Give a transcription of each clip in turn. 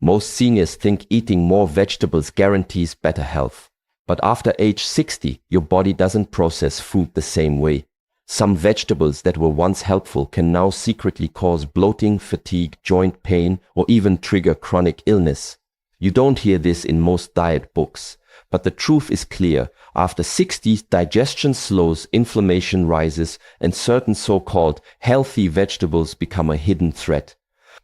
Most seniors think eating more vegetables guarantees better health. But after age 60, your body doesn't process food the same way. Some vegetables that were once helpful can now secretly cause bloating, fatigue, joint pain, or even trigger chronic illness. You don't hear this in most diet books, but the truth is clear. After 60, digestion slows, inflammation rises, and certain so-called healthy vegetables become a hidden threat.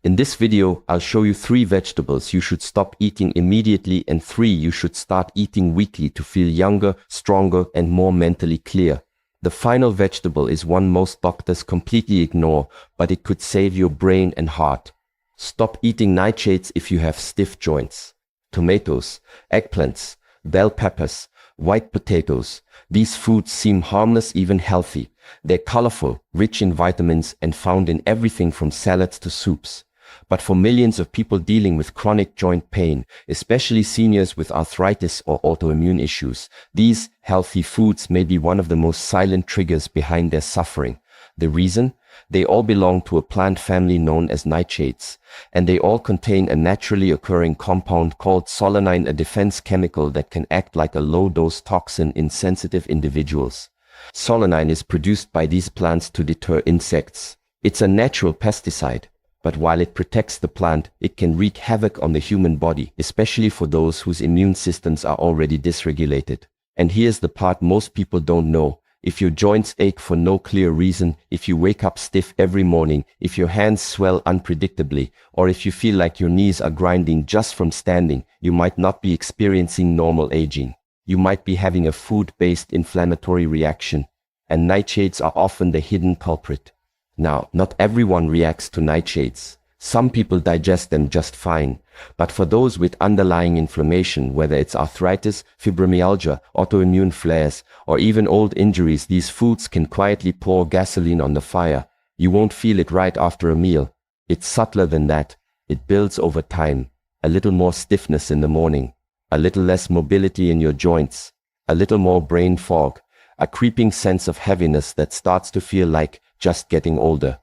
In this video, I'll show you 3 vegetables you should stop eating immediately and 3 you should start eating weekly to feel younger, stronger, and more mentally clear. The final vegetable is one most doctors completely ignore, but it could save your brain and heart. Stop eating nightshades if you have stiff joints. Tomatoes, eggplants, bell peppers, white potatoes. These foods seem harmless, even healthy. They're colorful, rich in vitamins, and found in everything from salads to soups. But for millions of people dealing with chronic joint pain, especially seniors with arthritis or autoimmune issues, these healthy foods may be one of the most silent triggers behind their suffering. The reason? They all belong to a plant family known as nightshades, and they all contain a naturally occurring compound called solanine, a defense chemical that can act like a low-dose toxin in sensitive individuals. Solanine is produced by these plants to deter insects. It's a natural pesticide, but while it protects the plant, it can wreak havoc on the human body, especially for those whose immune systems are already dysregulated. And here's the part most people don't know. If your joints ache for no clear reason, if you wake up stiff every morning, if your hands swell unpredictably, or if you feel like your knees are grinding just from standing, you might not be experiencing normal aging. You might be having a food-based inflammatory reaction, and nightshades are often the hidden culprit. Now, not everyone reacts to nightshades. Some people digest them just fine, but for those with underlying inflammation, whether it's arthritis, fibromyalgia, autoimmune flares, or even old injuries, these foods can quietly pour gasoline on the fire. You won't feel it right after a meal. It's subtler than that. It builds over time. A little more stiffness in the morning, a little less mobility in your joints, a little more brain fog, a creeping sense of heaviness that starts to feel like just getting older.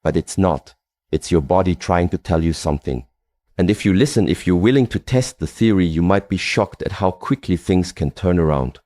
But it's not. It's your body trying to tell you something. And if you listen, if you're willing to test the theory, you might be shocked at how quickly things can turn around.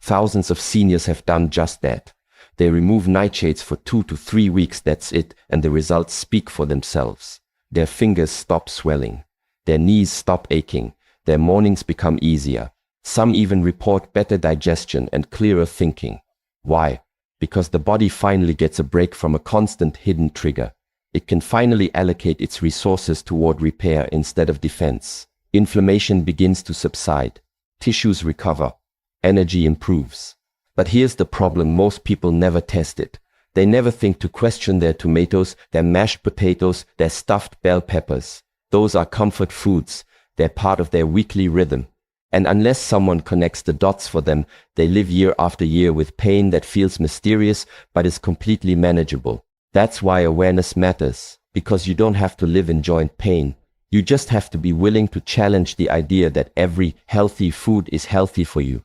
Thousands of seniors have done just that. They remove nightshades for 2 to 3 weeks, that's it, and the results speak for themselves. Their fingers stop swelling. Their knees stop aching. Their mornings become easier. Some even report better digestion and clearer thinking. Why? Because the body finally gets a break from a constant hidden trigger. It can finally allocate its resources toward repair instead of defense. Inflammation begins to subside. Tissues recover. Energy improves. But here's the problem: most people never test it. They never think to question their tomatoes, their mashed potatoes, their stuffed bell peppers. Those are comfort foods. They're part of their weekly rhythm. And unless someone connects the dots for them, they live year after year with pain that feels mysterious but is completely manageable. That's why awareness matters, because you don't have to live in joint pain. You just have to be willing to challenge the idea that every healthy food is healthy for you.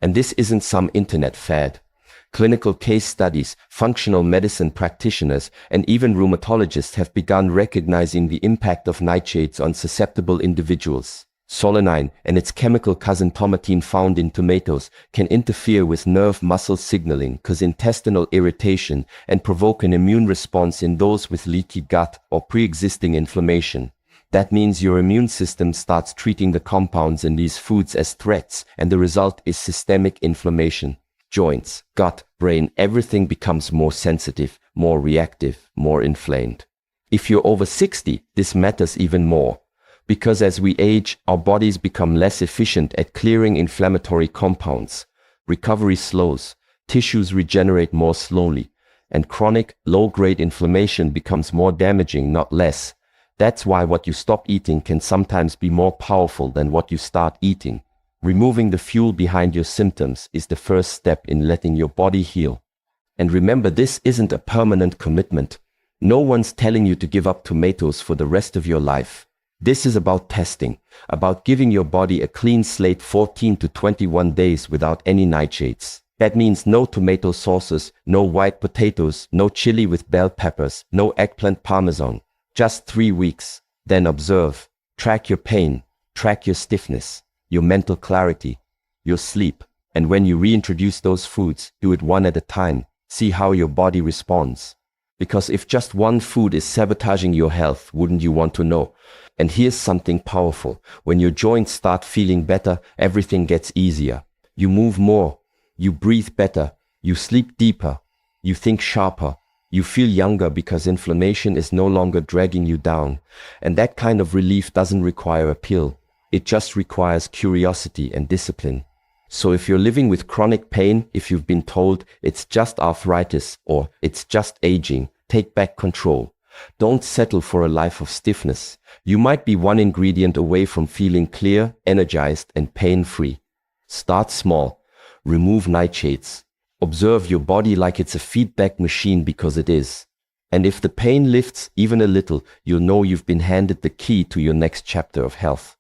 And this isn't some internet fad. Clinical case studies, functional medicine practitioners, and even rheumatologists have begun recognizing the impact of nightshades on susceptible individuals. Solanine and its chemical cousin tomatine, found in tomatoes, can interfere with nerve muscle signaling, cause intestinal irritation, and provoke an immune response in those with leaky gut or pre-existing inflammation. That means your immune system starts treating the compounds in these foods as threats, and the result is systemic inflammation. Joints, gut, brain, everything becomes more sensitive, more reactive, more inflamed. If you're over 60, this matters even more. Because as we age, our bodies become less efficient at clearing inflammatory compounds. Recovery slows, tissues regenerate more slowly, and chronic, low-grade inflammation becomes more damaging, not less. That's why what you stop eating can sometimes be more powerful than what you start eating. Removing the fuel behind your symptoms is the first step in letting your body heal. And remember, this isn't a permanent commitment. No one's telling you to give up tomatoes for the rest of your life. This is about testing, about giving your body a clean slate 14 to 21 days without any nightshades. That means no tomato sauces, no white potatoes, no chili with bell peppers, no eggplant parmesan. Just 3 weeks. Then observe. Track your pain, track your stiffness, your mental clarity, your sleep. And when you reintroduce those foods, do it one at a time. See how your body responds. Because if just one food is sabotaging your health, wouldn't you want to know? And here's something powerful. When your joints start feeling better, everything gets easier. You move more, you breathe better, you sleep deeper, you think sharper, you feel younger because inflammation is no longer dragging you down. And that kind of relief doesn't require a pill. It just requires curiosity and discipline. So if you're living with chronic pain, if you've been told it's just arthritis or it's just aging, take back control. Don't settle for a life of stiffness. You might be one ingredient away from feeling clear, energized, and pain-free. Start small. Remove nightshades. Observe your body like it's a feedback machine, because it is. And if the pain lifts even a little, you'll know you've been handed the key to your next chapter of health.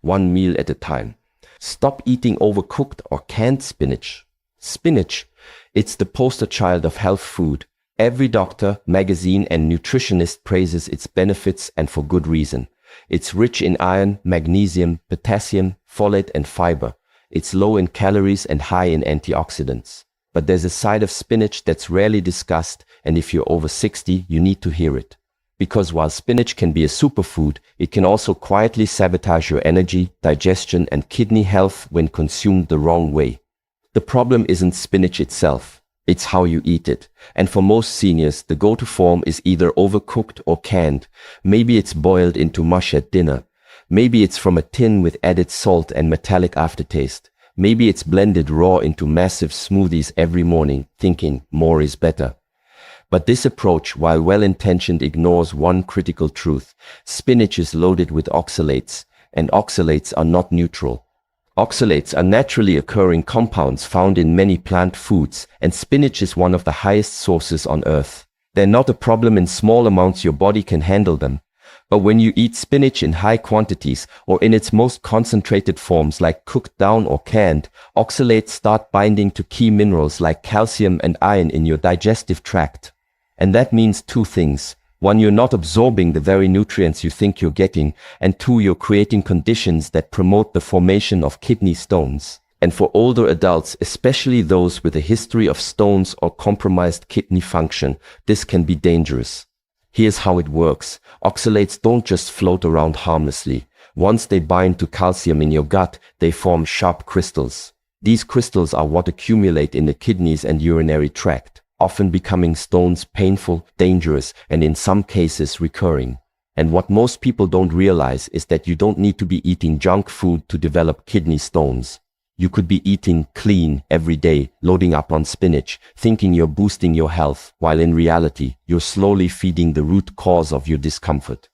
One meal at a time. Stop eating overcooked or canned spinach. Spinach, it's the poster child of health food. Every doctor, magazine, and nutritionist praises its benefits, and for good reason. It's rich in iron, magnesium, potassium, folate, and fiber. It's low in calories and high in antioxidants. But there's a side of spinach that's rarely discussed, and if you're over 60, you need to hear it. Because while spinach can be a superfood, it can also quietly sabotage your energy, digestion, and kidney health when consumed the wrong way. The problem isn't spinach itself, it's how you eat it. And for most seniors, the go-to form is either overcooked or canned. Maybe it's boiled into mush at dinner. Maybe it's from a tin with added salt and metallic aftertaste. Maybe it's blended raw into massive smoothies every morning, thinking more is better. But this approach, while well-intentioned, ignores one critical truth. Spinach is loaded with oxalates, and oxalates are not neutral. Oxalates are naturally occurring compounds found in many plant foods, and spinach is one of the highest sources on earth. They're not a problem in small amounts, your body can handle them. But when you eat spinach in high quantities or in its most concentrated forms like cooked down or canned, oxalates start binding to key minerals like calcium and iron in your digestive tract. And that means two things. One, you're not absorbing the very nutrients you think you're getting, and two, you're creating conditions that promote the formation of kidney stones. And for older adults, especially those with a history of stones or compromised kidney function, this can be dangerous. Here's how it works. Oxalates don't just float around harmlessly. Once they bind to calcium in your gut, they form sharp crystals. These crystals are what accumulate in the kidneys and urinary tract, often becoming stones, painful, dangerous, and in some cases recurring. And what most people don't realize is that you don't need to be eating junk food to develop kidney stones. You could be eating clean every day, loading up on spinach, thinking you're boosting your health, while in reality, you're slowly feeding the root cause of your discomfort.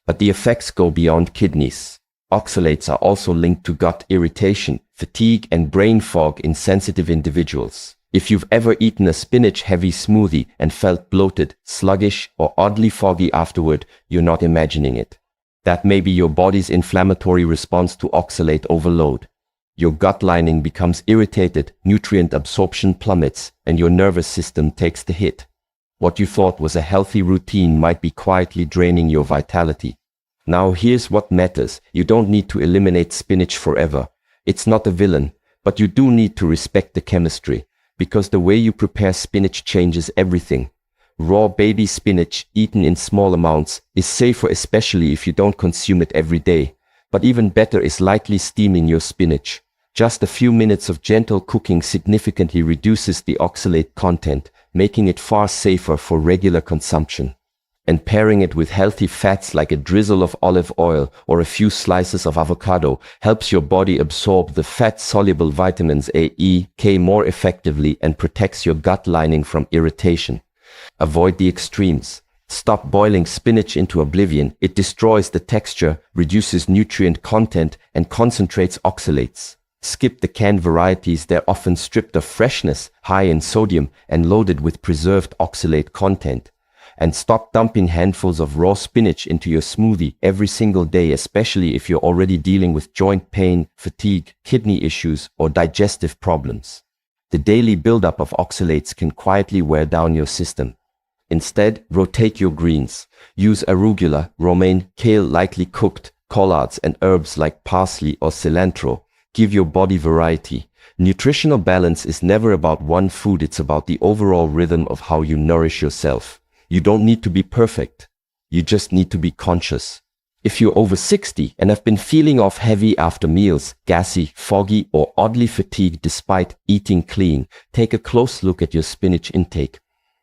But the effects go beyond kidneys. Oxalates are also linked to gut irritation, fatigue, and brain fog in sensitive individuals. If you've ever eaten a spinach-heavy smoothie and felt bloated, sluggish, or oddly foggy afterward, you're not imagining it. That may be your body's inflammatory response to oxalate overload. Your gut lining becomes irritated, nutrient absorption plummets, and your nervous system takes the hit. What you thought was a healthy routine might be quietly draining your vitality. Now here's what matters. You don't need to eliminate spinach forever. It's not a villain, but you do need to respect the chemistry, because the way you prepare spinach changes everything. Raw baby spinach, eaten in small amounts, is safer, especially if you don't consume it every day. But even better is lightly steaming your spinach. Just a few minutes of gentle cooking significantly reduces the oxalate content, making it far safer for regular consumption. And pairing it with healthy fats like a drizzle of olive oil or a few slices of avocado helps your body absorb the fat-soluble vitamins A, E, K more effectively and protects your gut lining from irritation. Avoid the extremes. Stop boiling spinach into oblivion. It destroys the texture, reduces nutrient content, and concentrates oxalates. Skip the canned varieties. They're often stripped of freshness, high in sodium, and loaded with preserved oxalate content. And stop dumping handfuls of raw spinach into your smoothie every single day, especially if you're already dealing with joint pain, fatigue, kidney issues, or digestive problems. The daily buildup of oxalates can quietly wear down your system. Instead, rotate your greens. Use arugula, romaine, kale lightly cooked, collards, and herbs like parsley or cilantro. Give your body variety. Nutritional balance is never about one food, it's about the overall rhythm of how you nourish yourself. You don't need to be perfect. You just need to be conscious. If you're over 60 and have been feeling off heavy after meals, gassy, foggy, or oddly fatigued despite eating clean, take a close look at your spinach intake.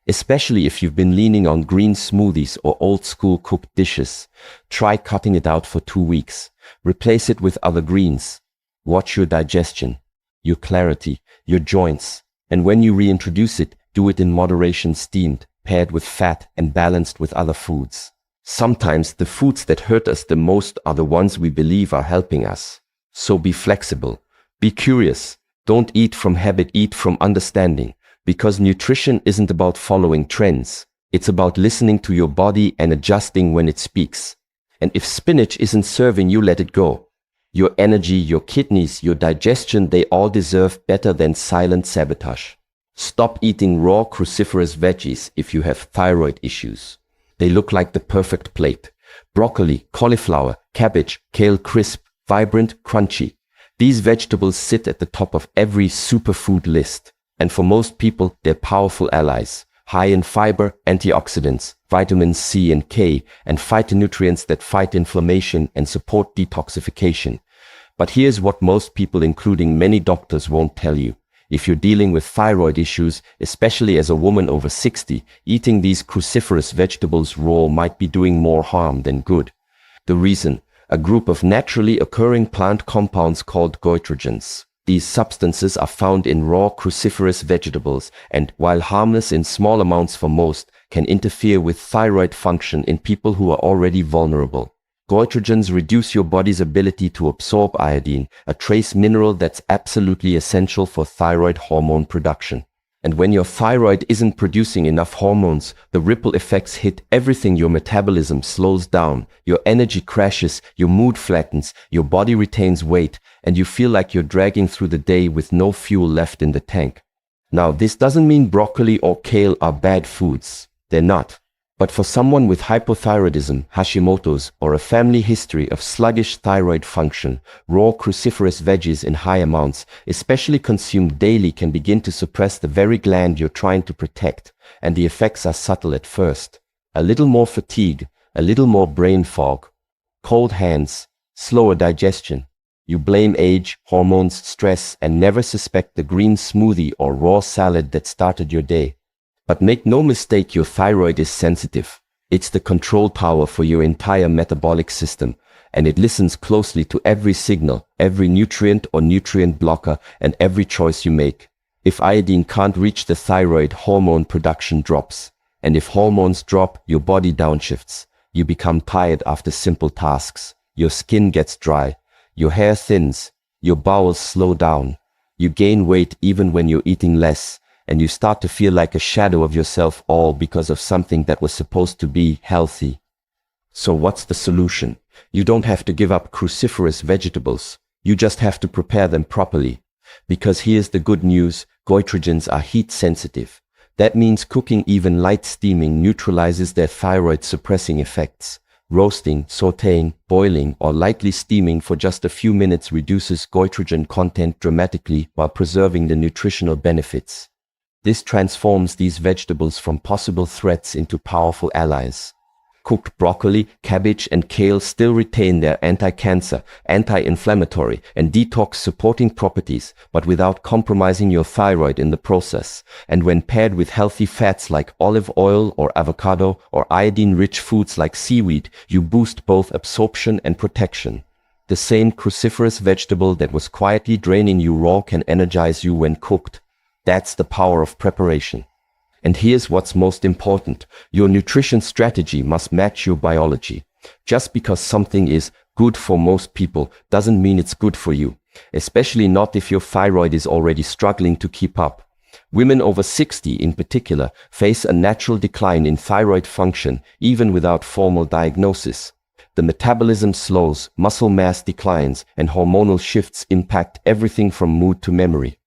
Especially if you've been leaning on green smoothies or old-school cooked dishes. Try cutting it out for 2 weeks. Replace it with other greens. Watch your digestion, your clarity, your joints. And when you reintroduce it, do it in moderation, steamed, paired with fat, and balanced with other foods. Sometimes the foods that hurt us the most are the ones we believe are helping us. So be flexible. Be curious. Don't eat from habit, eat from understanding. Because nutrition isn't about following trends. It's about listening to your body and adjusting when it speaks. And if spinach isn't serving you, let it go. Your energy, your kidneys, your digestion, they all deserve better than silent sabotage. Stop eating raw cruciferous veggies if you have thyroid issues. They look like the perfect plate. Broccoli, cauliflower, cabbage, kale, crisp, vibrant, crunchy. These vegetables sit at the top of every superfood list. And for most people, they're powerful allies. High in fiber, antioxidants, vitamins C and K, and phytonutrients that fight inflammation and support detoxification. But here's what most people, including many doctors, won't tell you. If you're dealing with thyroid issues, especially as a woman over 60, eating these cruciferous vegetables raw might be doing more harm than good. The reason? A group of naturally occurring plant compounds called goitrogens. These substances are found in raw cruciferous vegetables and, while harmless in small amounts for most, can interfere with thyroid function in people who are already vulnerable. Goitrogens reduce your body's ability to absorb iodine, a trace mineral that's absolutely essential for thyroid hormone production. And when your thyroid isn't producing enough hormones, the ripple effects hit everything. Your metabolism slows down, your energy crashes, your mood flattens, your body retains weight, and you feel like you're dragging through the day with no fuel left in the tank. Now, this doesn't mean broccoli or kale are bad foods. They're not. But for someone with hypothyroidism, Hashimoto's, or a family history of sluggish thyroid function, raw cruciferous veggies in high amounts, especially consumed daily, can begin to suppress the very gland you're trying to protect, and the effects are subtle at first. A little more fatigue, a little more brain fog, cold hands, slower digestion. You blame age, hormones, stress, and never suspect the green smoothie or raw salad that started your day. But make no mistake, your thyroid is sensitive. It's the control tower for your entire metabolic system, and it listens closely to every signal, every nutrient or nutrient blocker, and every choice you make. If iodine can't reach the thyroid, hormone production drops. And if hormones drop, your body downshifts. You become tired after simple tasks. Your skin gets dry. Your hair thins. Your bowels slow down. You gain weight even when you're eating less. And you start to feel like a shadow of yourself, all because of something that was supposed to be healthy. So what's the solution? You don't have to give up cruciferous vegetables. You just have to prepare them properly. Because here's the good news, goitrogens are heat sensitive. That means cooking, even light steaming, neutralizes their thyroid suppressing effects. Roasting, sautéing, boiling, or lightly steaming for just a few minutes reduces goitrogen content dramatically while preserving the nutritional benefits. This transforms these vegetables from possible threats into powerful allies. Cooked broccoli, cabbage, and kale still retain their anti-cancer, anti-inflammatory, and detox-supporting properties, but without compromising your thyroid in the process. And when paired with healthy fats like olive oil or avocado, or iodine-rich foods like seaweed, you boost both absorption and protection. The same cruciferous vegetable that was quietly draining you raw can energize you when cooked. That's the power of preparation. And here's what's most important. Your nutrition strategy must match your biology. Just because something is good for most people doesn't mean it's good for you, especially not if your thyroid is already struggling to keep up. Women over 60 in particular face a natural decline in thyroid function even without formal diagnosis. The metabolism slows, muscle mass declines, and hormonal shifts impact everything from mood to memory.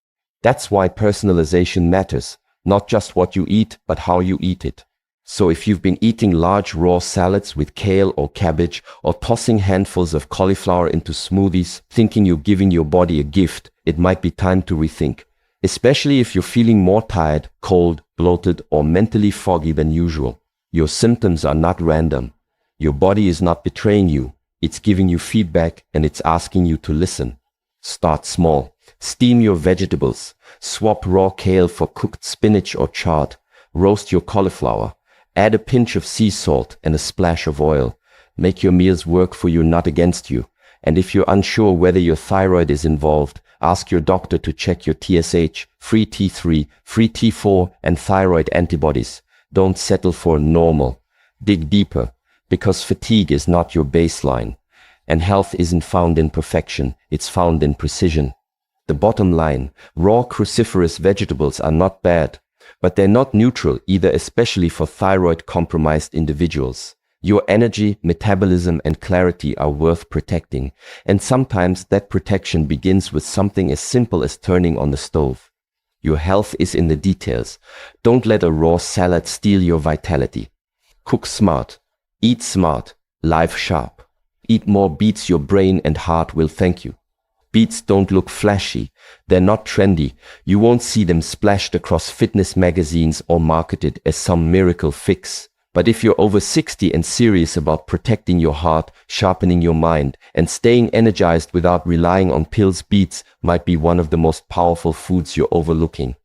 That's why personalization matters, not just what you eat, but how you eat it. So if you've been eating large raw salads with kale or cabbage, or tossing handfuls of cauliflower into smoothies, thinking you're giving your body a gift, it might be time to rethink. Especially if you're feeling more tired, cold, bloated, or mentally foggy than usual. Your symptoms are not random. Your body is not betraying you. It's giving you feedback and it's asking you to listen. Start small. Steam your vegetables. Swap raw kale for cooked spinach or chard. Roast your cauliflower. Add a pinch of sea salt and a splash of oil. Make your meals work for you, not against you. And if you're unsure whether your thyroid is involved, ask your doctor to check your TSH, free T3, free T4, and thyroid antibodies. Don't settle for normal. Dig deeper, because fatigue is not your baseline. And health isn't found in perfection, it's found in precision. The bottom line, raw cruciferous vegetables are not bad, but they're not neutral either, especially for thyroid-compromised individuals. Your energy, metabolism, and clarity are worth protecting, and sometimes that protection begins with something as simple as turning on the stove. Your health is in the details. Don't let a raw salad steal your vitality. Cook smart, eat smart, live sharp. Eat more beets, your brain and heart will thank you. Beets don't look flashy, they're not trendy. You won't see them splashed across fitness magazines or marketed as some miracle fix. But if you're over 60 and serious about protecting your heart, sharpening your mind, and staying energized without relying on pills, beets might be one of the most powerful foods you're overlooking.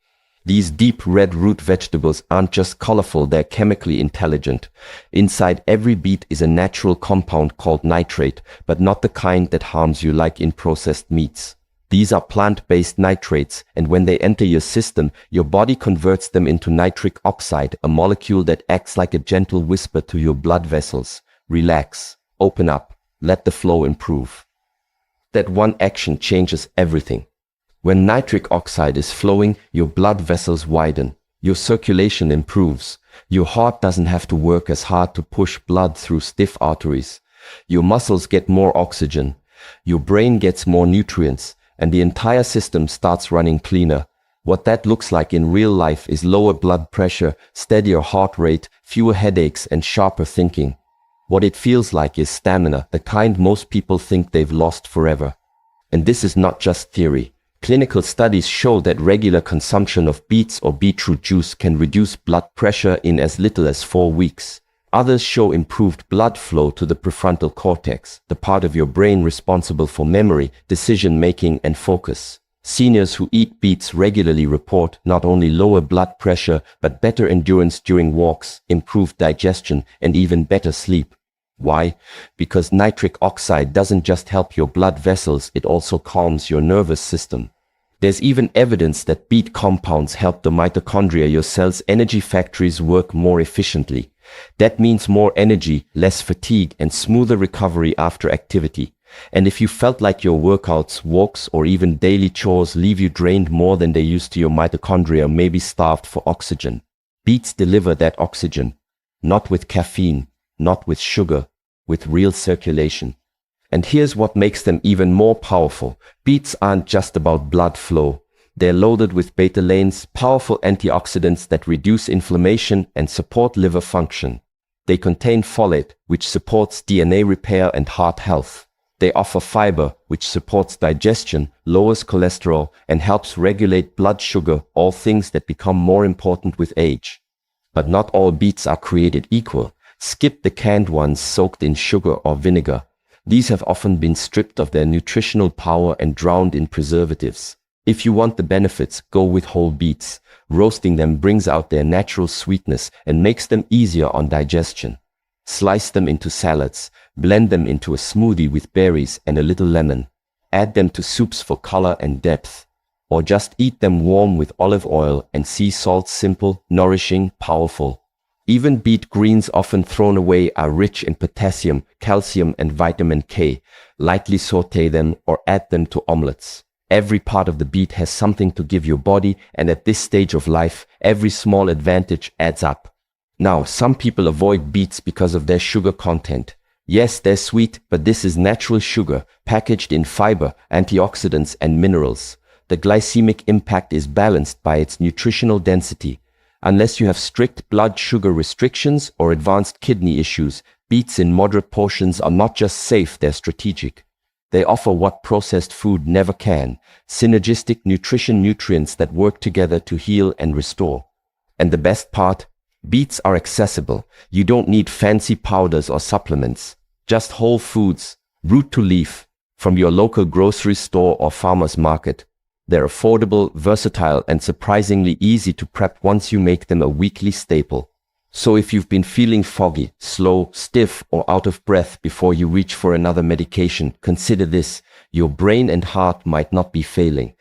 These deep red root vegetables aren't just colorful, they're chemically intelligent. Inside every beet is a natural compound called nitrate, but not the kind that harms you like in processed meats. These are plant-based nitrates, and when they enter your system, your body converts them into nitric oxide, a molecule that acts like a gentle whisper to your blood vessels. Relax, open up, let the flow improve. That one action changes everything. When nitric oxide is flowing, your blood vessels widen, your circulation improves, your heart doesn't have to work as hard to push blood through stiff arteries, your muscles get more oxygen, your brain gets more nutrients, and the entire system starts running cleaner. What that looks like in real life is lower blood pressure, steadier heart rate, fewer headaches, and sharper thinking. What it feels like is stamina, the kind most people think they've lost forever. And this is not just theory. Clinical studies show that regular consumption of beets or beetroot juice can reduce blood pressure in as little as 4 weeks. Others show improved blood flow to the prefrontal cortex, the part of your brain responsible for memory, decision-making, and focus. Seniors who eat beets regularly report not only lower blood pressure, but better endurance during walks, improved digestion, and even better sleep. Why? Because nitric oxide doesn't just help your blood vessels, it also calms your nervous system. There's even evidence that beet compounds help the mitochondria, your cell's energy factories, work more efficiently. That means more energy, less fatigue, and smoother recovery after activity. And if you felt like your workouts, walks, or even daily chores leave you drained more than they used to, your mitochondria may be starved for oxygen. Beets deliver that oxygen, not with caffeine, not with sugar, with real circulation. And here's what makes them even more powerful. Beets aren't just about blood flow. They're loaded with betalains, powerful antioxidants that reduce inflammation and support liver function. They contain folate, which supports DNA repair and heart health. They offer fiber, which supports digestion, lowers cholesterol, and helps regulate blood sugar, all things that become more important with age. But not all beets are created equal. Skip the canned ones soaked in sugar or vinegar. These have often been stripped of their nutritional power and drowned in preservatives. If you want the benefits, go with whole beets. Roasting them brings out their natural sweetness and makes them easier on digestion. Slice them into salads, blend them into a smoothie with berries and a little lemon. Add them to soups for color and depth. Or just eat them warm with olive oil and sea salt. Simple, nourishing, powerful. Even beet greens, often thrown away, are rich in potassium, calcium, and vitamin K. Lightly sauté them or add them to omelets. Every part of the beet has something to give your body, and at this stage of life, every small advantage adds up. Now, some people avoid beets because of their sugar content. Yes, they're sweet, but this is natural sugar, packaged in fiber, antioxidants, and minerals. The glycemic impact is balanced by its nutritional density. Unless you have strict blood sugar restrictions or advanced kidney issues, beets in moderate portions are not just safe, they're strategic. They offer what processed food never can: synergistic nutrients that work together to heal and restore. And the best part? Beets are accessible. You don't need fancy powders or supplements. Just whole foods, root to leaf, from your local grocery store or farmer's market. They're affordable, versatile, and surprisingly easy to prep once you make them a weekly staple. So if you've been feeling foggy, slow, stiff, or out of breath before you reach for another medication, consider this: your brain and heart might not be failing.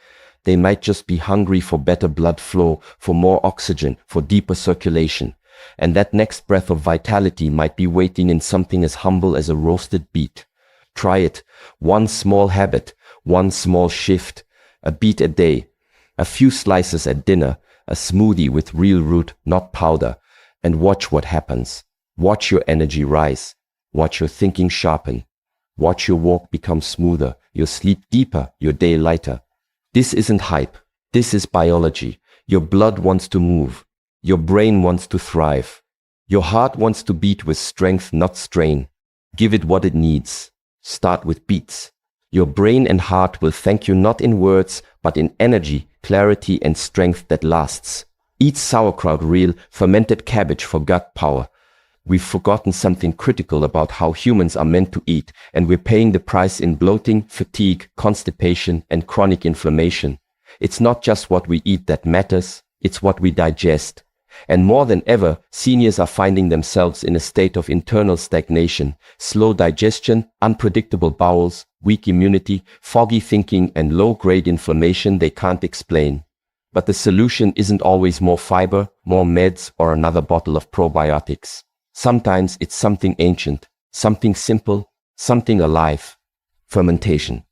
They might just be hungry for better blood flow, for more oxygen, for deeper circulation. And that next breath of vitality might be waiting in something as humble as a roasted beet. Try it. One small habit, one small shift. A beet a day, a few slices at dinner, a smoothie with real root, not powder. And watch what happens. Watch your energy rise. Watch your thinking sharpen. Watch your walk become smoother, your sleep deeper, your day lighter. This isn't hype. This is biology. Your blood wants to move. Your brain wants to thrive. Your heart wants to beat with strength, not strain. Give it what it needs. Start with beets. Your brain and heart will thank you not in words, but in energy, clarity, and strength that lasts. Eat sauerkraut, real, fermented cabbage for gut power. We've forgotten something critical about how humans are meant to eat, and we're paying the price in bloating, fatigue, constipation, and chronic inflammation. It's not just what we eat that matters, it's what we digest. And more than ever, seniors are finding themselves in a state of internal stagnation, slow digestion, unpredictable bowels, weak immunity, foggy thinking, and low-grade inflammation they can't explain. But the solution isn't always more fiber, more meds, or another bottle of probiotics. Sometimes it's something ancient, something simple, something alive: fermentation.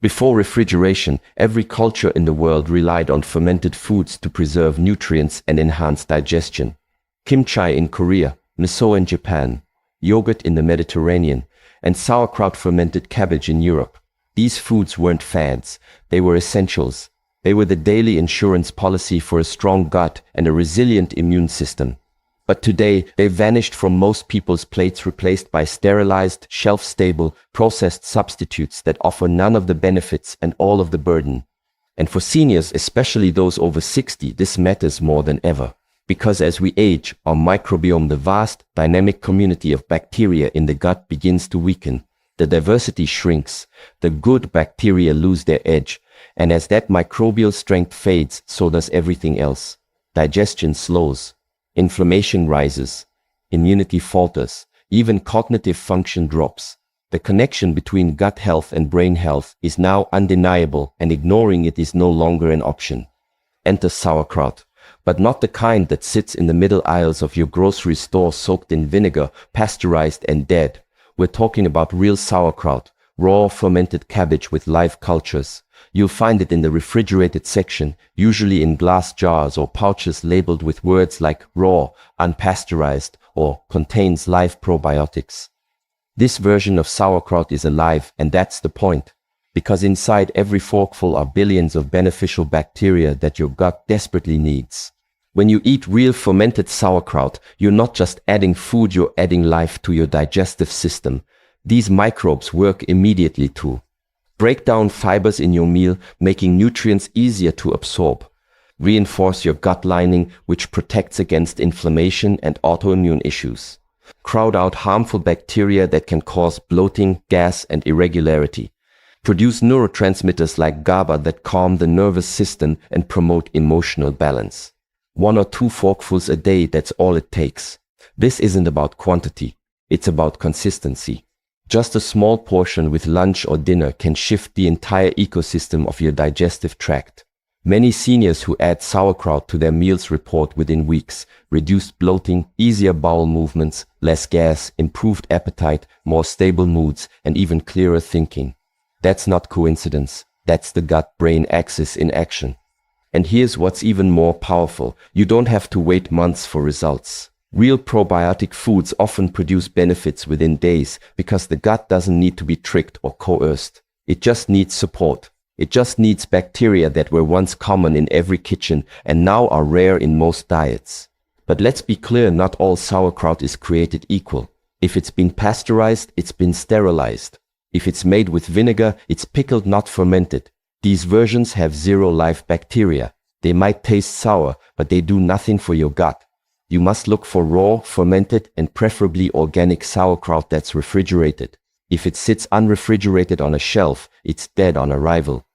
Before refrigeration, every culture in the world relied on fermented foods to preserve nutrients and enhance digestion. Kimchi in Korea, miso in Japan, yogurt in the Mediterranean, and sauerkraut fermented cabbage in Europe. These foods weren't fads, they were essentials. They were the daily insurance policy for a strong gut and a resilient immune system. But today, they've vanished from most people's plates, replaced by sterilized, shelf-stable, processed substitutes that offer none of the benefits and all of the burden. And for seniors, especially those over 60, this matters more than ever. Because as we age, our microbiome, the vast, dynamic community of bacteria in the gut, begins to weaken. The diversity shrinks. The good bacteria lose their edge. And as that microbial strength fades, so does everything else. Digestion slows. Inflammation rises, immunity falters, even cognitive function drops. The connection between gut health and brain health is now undeniable, and ignoring it is no longer an option. Enter sauerkraut, but not the kind that sits in the middle aisles of your grocery store soaked in vinegar, pasteurized and dead. We're talking about real sauerkraut, raw fermented cabbage with live cultures. You'll find it in the refrigerated section, usually in glass jars or pouches labeled with words like raw, unpasteurized, or contains live probiotics. This version of sauerkraut is alive, and that's the point. Because inside every forkful are billions of beneficial bacteria that your gut desperately needs. When you eat real fermented sauerkraut, you're not just adding food, you're adding life to your digestive system. These microbes work immediately too. Break down fibers in your meal, making nutrients easier to absorb. Reinforce your gut lining, which protects against inflammation and autoimmune issues. Crowd out harmful bacteria that can cause bloating, gas, and irregularity. Produce neurotransmitters like GABA that calm the nervous system and promote emotional balance. 1 or 2 forkfuls a day, that's all it takes. This isn't about quantity, it's about consistency. Just a small portion with lunch or dinner can shift the entire ecosystem of your digestive tract. Many seniors who add sauerkraut to their meals report within weeks reduced bloating, easier bowel movements, less gas, improved appetite, more stable moods, and even clearer thinking. That's not coincidence. That's the gut-brain axis in action. And here's what's even more powerful. You don't have to wait months for results. Real probiotic foods often produce benefits within days because the gut doesn't need to be tricked or coerced. It just needs support. It just needs bacteria that were once common in every kitchen and now are rare in most diets. But let's be clear, not all sauerkraut is created equal. If it's been pasteurized, it's been sterilized. If it's made with vinegar, it's pickled, not fermented. These versions have zero live bacteria. They might taste sour, but they do nothing for your gut. You must look for raw, fermented, and preferably organic sauerkraut that's refrigerated. If it sits unrefrigerated on a shelf, it's dead on arrival.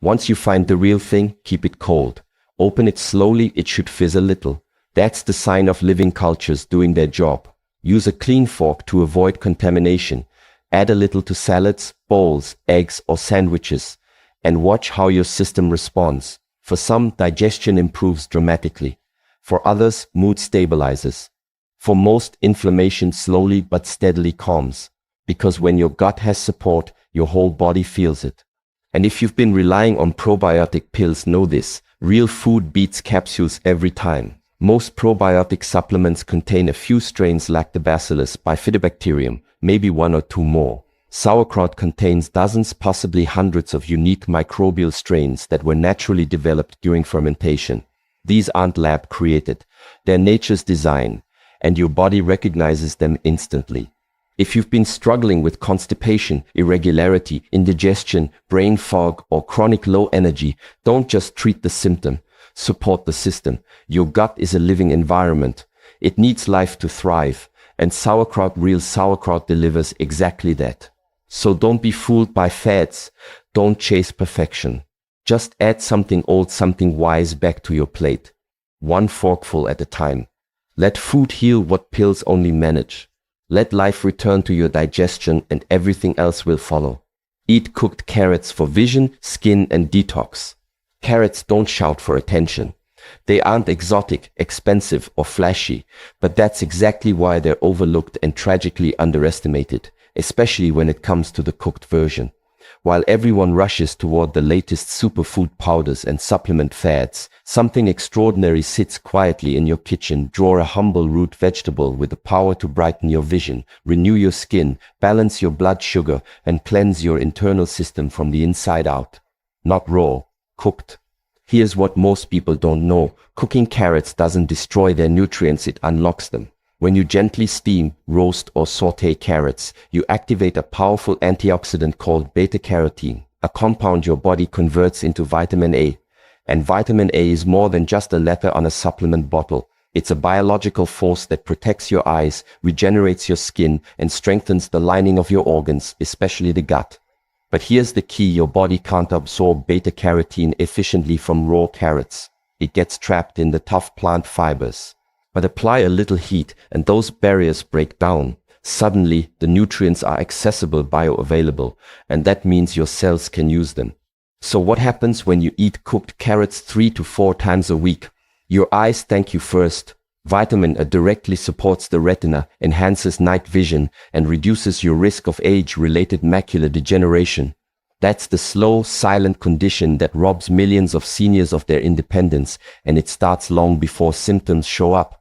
Once you find the real thing, keep it cold. Open it slowly, it should fizz a little. That's the sign of living cultures doing their job. Use a clean fork to avoid contamination. Add a little to salads, bowls, eggs, or sandwiches, and watch how your system responds. For some, digestion improves dramatically. For others, mood stabilizes. For most, inflammation slowly but steadily calms. Because when your gut has support, your whole body feels it. And if you've been relying on probiotic pills, know this: real food beats capsules every time. Most probiotic supplements contain a few strains Lactobacillus, Bifidobacterium, maybe one or two more. Sauerkraut contains dozens, possibly hundreds of unique microbial strains that were naturally developed during fermentation. These aren't lab created. They're nature's design, and your body recognizes them instantly. If you've been struggling with constipation, irregularity, indigestion, brain fog, or chronic low energy, don't just treat the symptom. Support the system. Your gut is a living environment. It needs life to thrive, and real sauerkraut delivers exactly that. So don't be fooled by fads. Don't chase perfection. Just add something old, something wise back to your plate. One forkful at a time. Let food heal what pills only manage. Let life return to your digestion, and everything else will follow. Eat cooked carrots for vision, skin, and detox. Carrots don't shout for attention. They aren't exotic, expensive, or flashy, but that's exactly why they're overlooked and tragically underestimated, especially when it comes to the cooked version. While everyone rushes toward the latest superfood powders and supplement fads, something extraordinary sits quietly in your kitchen. Draw a humble root vegetable with the power to brighten your vision, renew your skin, balance your blood sugar, and cleanse your internal system from the inside out. Not raw, cooked. Here's what most people don't know. Cooking carrots doesn't destroy their nutrients, it unlocks them. When you gently steam, roast, or saute carrots, you activate a powerful antioxidant called beta-carotene, a compound your body converts into vitamin A. And vitamin A is more than just a letter on a supplement bottle. It's a biological force that protects your eyes, regenerates your skin, and strengthens the lining of your organs, especially the gut. But here's the key: your body can't absorb beta-carotene efficiently from raw carrots. It gets trapped in the tough plant fibers. But apply a little heat and those barriers break down. Suddenly, the nutrients are accessible, bioavailable, and that means your cells can use them. So what happens when you eat cooked carrots 3 to 4 times a week? Your eyes thank you first. Vitamin A directly supports the retina, enhances night vision, and reduces your risk of age-related macular degeneration. That's the slow, silent condition that robs millions of seniors of their independence, and it starts long before symptoms show up.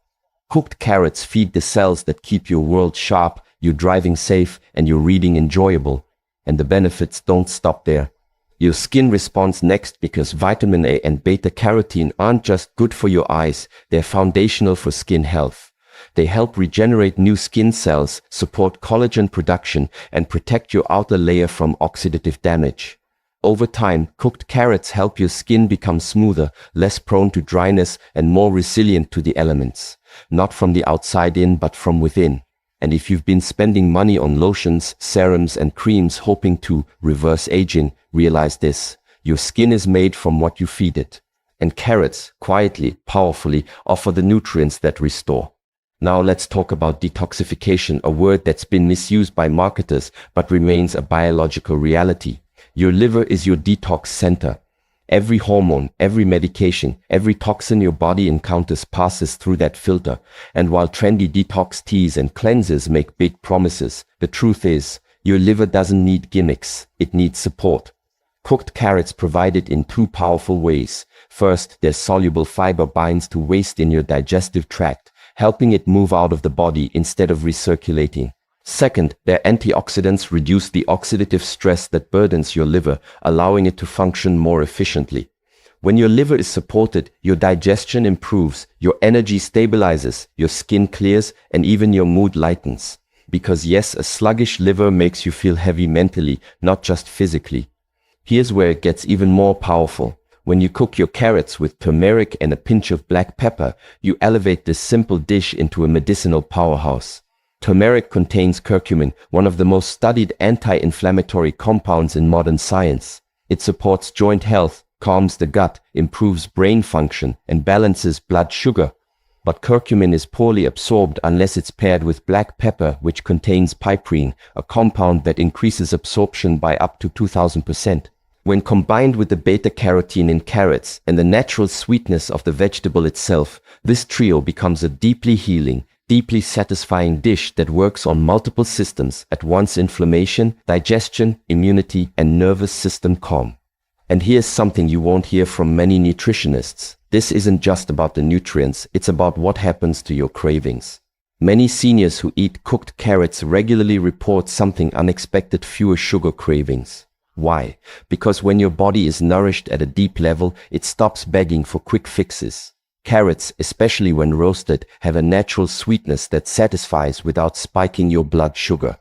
Cooked carrots feed the cells that keep your world sharp, your driving safe, and your reading enjoyable. And the benefits don't stop there. Your skin responds next, because vitamin A and beta-carotene aren't just good for your eyes, they're foundational for skin health. They help regenerate new skin cells, support collagen production, and protect your outer layer from oxidative damage. Over time, cooked carrots help your skin become smoother, less prone to dryness, and more resilient to the elements. Not from the outside in, but from within. And if you've been spending money on lotions, serums, and creams hoping to reverse aging, realize this: your skin is made from what you feed it. And carrots, quietly, powerfully, offer the nutrients that restore. Now let's talk about detoxification, a word that's been misused by marketers but remains a biological reality. Your liver is your detox center. Every hormone, every medication, every toxin your body encounters passes through that filter. And while trendy detox teas and cleansers make big promises, the truth is, your liver doesn't need gimmicks, it needs support. Cooked carrots provide it in 2 powerful ways. First, their soluble fiber binds to waste in your digestive tract, helping it move out of the body instead of recirculating. Second, their antioxidants reduce the oxidative stress that burdens your liver, allowing it to function more efficiently. When your liver is supported, your digestion improves, your energy stabilizes, your skin clears, and even your mood lightens. Because yes, a sluggish liver makes you feel heavy mentally, not just physically. Here's where it gets even more powerful. When you cook your carrots with turmeric and a pinch of black pepper, you elevate this simple dish into a medicinal powerhouse. Turmeric contains curcumin, one of the most studied anti-inflammatory compounds in modern science. It supports joint health, calms the gut, improves brain function, and balances blood sugar. But curcumin is poorly absorbed unless it's paired with black pepper, which contains piperine, a compound that increases absorption by up to 2000%. When combined with the beta-carotene in carrots and the natural sweetness of the vegetable itself, this trio becomes a deeply healing, deeply satisfying dish that works on multiple systems at once: inflammation, digestion, immunity, and nervous system calm. And here's something you won't hear from many nutritionists. This isn't just about the nutrients, it's about what happens to your cravings. Many seniors who eat cooked carrots regularly report something unexpected: fewer sugar cravings. Why? Because when your body is nourished at a deep level, it stops begging for quick fixes. Carrots, especially when roasted, have a natural sweetness that satisfies without spiking your blood sugar.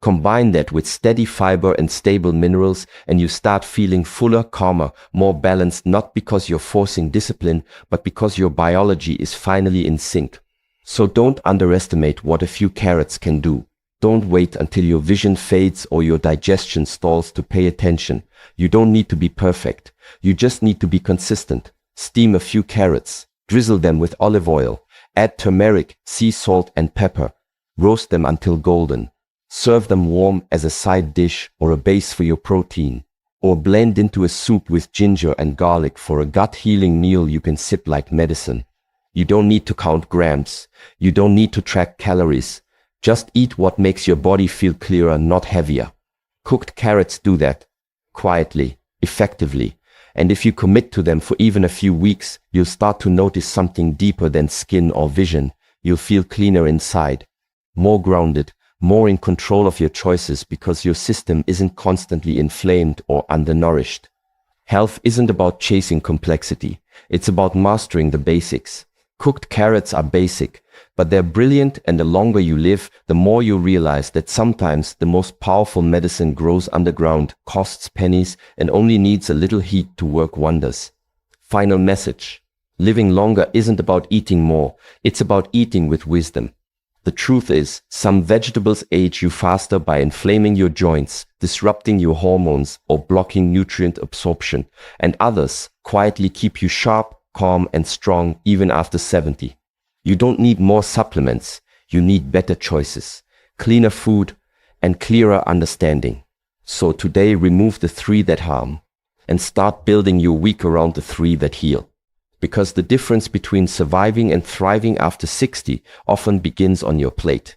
Combine that with steady fiber and stable minerals, and you start feeling fuller, calmer, more balanced, not because you're forcing discipline, but because your biology is finally in sync. So don't underestimate what a few carrots can do. Don't wait until your vision fades or your digestion stalls to pay attention. You don't need to be perfect. You just need to be consistent. Steam a few carrots. Drizzle them with olive oil. Add turmeric, sea salt, and pepper. Roast them until golden. Serve them warm as a side dish or a base for your protein. Or blend into a soup with ginger and garlic for a gut-healing meal you can sip like medicine. You don't need to count grams. You don't need to track calories. Just eat what makes your body feel clearer, not heavier. Cooked carrots do that. Quietly, effectively. And if you commit to them for even a few weeks, you'll start to notice something deeper than skin or vision. You'll feel cleaner inside. More grounded, more in control of your choices because your system isn't constantly inflamed or undernourished. Health isn't about chasing complexity. It's about mastering the basics. Cooked carrots are basic, but they're brilliant, and the longer you live, the more you realize that sometimes the most powerful medicine grows underground, costs pennies, and only needs a little heat to work wonders. Final message. Living longer isn't about eating more, it's about eating with wisdom. The truth is, some vegetables age you faster by inflaming your joints, disrupting your hormones, or blocking nutrient absorption, and others quietly keep you sharp, calm, and strong even after 70. You don't need more supplements, you need better choices, cleaner food, and clearer understanding. So today, remove the 3 that harm, and start building your week around the 3 that heal. Because the difference between surviving and thriving after 60 often begins on your plate.